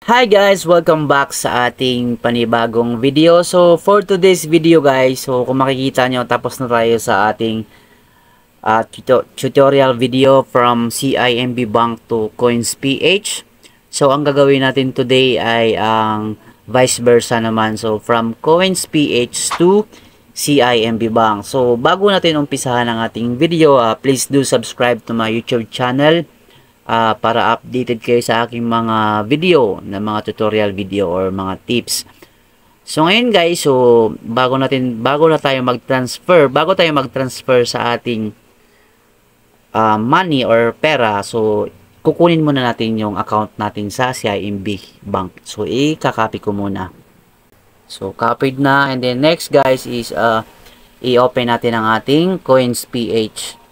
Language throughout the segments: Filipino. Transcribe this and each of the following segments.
Hi guys! Welcome back sa ating panibagong video. So for today's video guys, kung makikita nyo, tapos na tayo sa ating tutorial video from CIMB Bank to CoinsPH. So ang gagawin natin today ay ang vice versa naman. So from CoinsPH to CIMB Bank. So bago natin umpisahan ang ating video, please do subscribe to my YouTube channel. Para updated kayo sa aking mga video na mga tutorial video or mga tips. So ngayon guys, bago tayo mag-transfer sa ating money or pera, so kukunin muna natin yung account natin sa CIMB Bank. So i-copy ko muna. So copied na, and then next guys is i-open natin ang ating CoinsPH.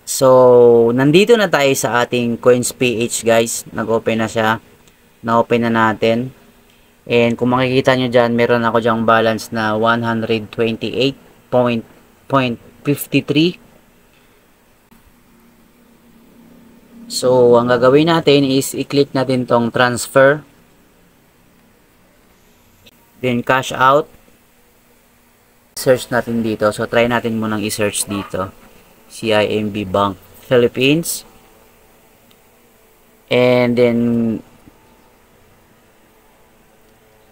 So, nandito na tayo sa ating CoinsPH guys. Nag-open na siya. Na-open na natin. And kung makikita nyo dyan, meron ako dyang balance na 128.53. So, ang gagawin natin is i-click natin tong transfer. Then, cash out. Search natin dito. So, try natin munang i-search dito. CIMB Bank Philippines, and then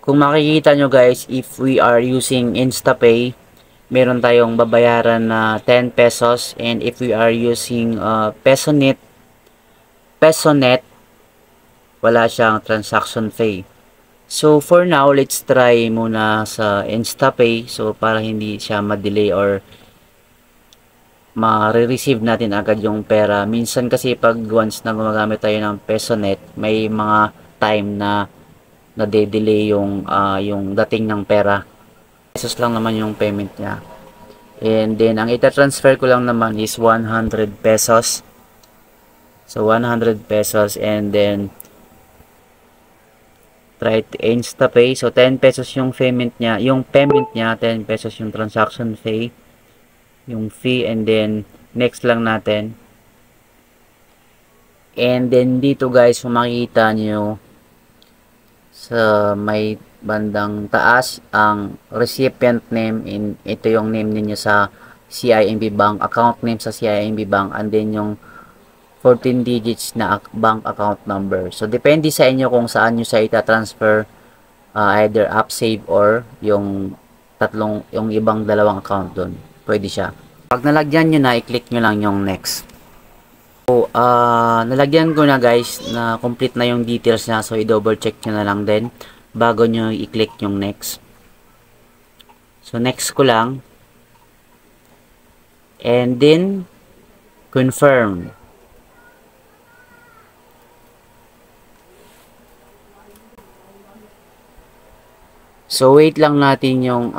kung makikita nyo guys, if we are using InstaPay, meron tayong babayaran na 10 pesos, and if we are using PesoNet, wala siyang transaction fee. So for now, let's try muna sa InstaPay, so para hindi siya ma-delay or ma-receive natin agad yung pera. Minsan kasi pag once na gumagamit tayo ng PesoNet, may mga time na nade-delay yung dating ng pera. Pesos lang naman yung payment niya. And then ang ita-transfer ko lang naman is 100 pesos. So 100 pesos, and then try to InstaPay. So 10 pesos yung payment niya, 10 pesos yung transaction fee. Yung fee, and then next lang natin. And then dito guys, kung makikita nyo sa may bandang taas ang recipient name, ito yung name ninyo sa CIMB Bank, account name sa CIMB Bank, and then yung 14 digits na bank account number. So depende sa inyo kung saan nyo sa ita-transfer, either Upsave or yung ibang dalawang account doon. Pwede siya. Pag nalagyan nyo na, i-click nyo lang yung next. So, nalagyan ko na guys, na complete na yung details na. So, i-double check nyo na lang din bago nyo i-click yung next. So, next ko lang. And then, confirm. So, wait lang natin yung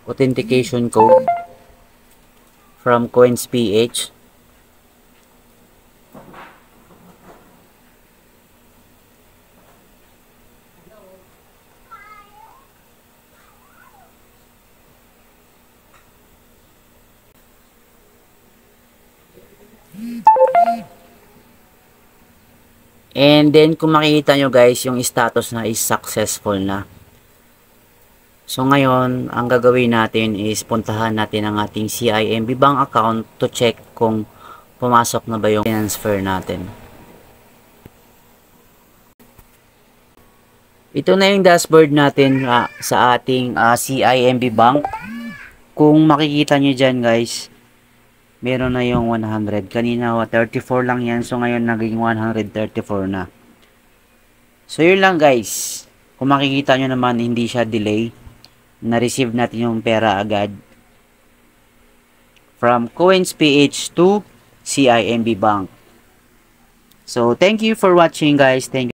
authentication code from CoinsPH. And then kung makikita nyo guys, yung status na is successful na. So ngayon, ang gagawin natin is puntahan natin ang ating CIMB Bank account to check kung pumasok na ba yung transfer natin. Ito na yung dashboard natin sa ating CIMB Bank. Kung makikita nyo dyan guys, meron na yung 100. Kanina 34 lang yan, so ngayon naging 134 na. So yun lang guys. Kung makikita nyo naman, hindi siya delay. Na-receive natin yung pera agad from CoinsPH to CIMB Bank. So, thank you for watching guys. Thank you.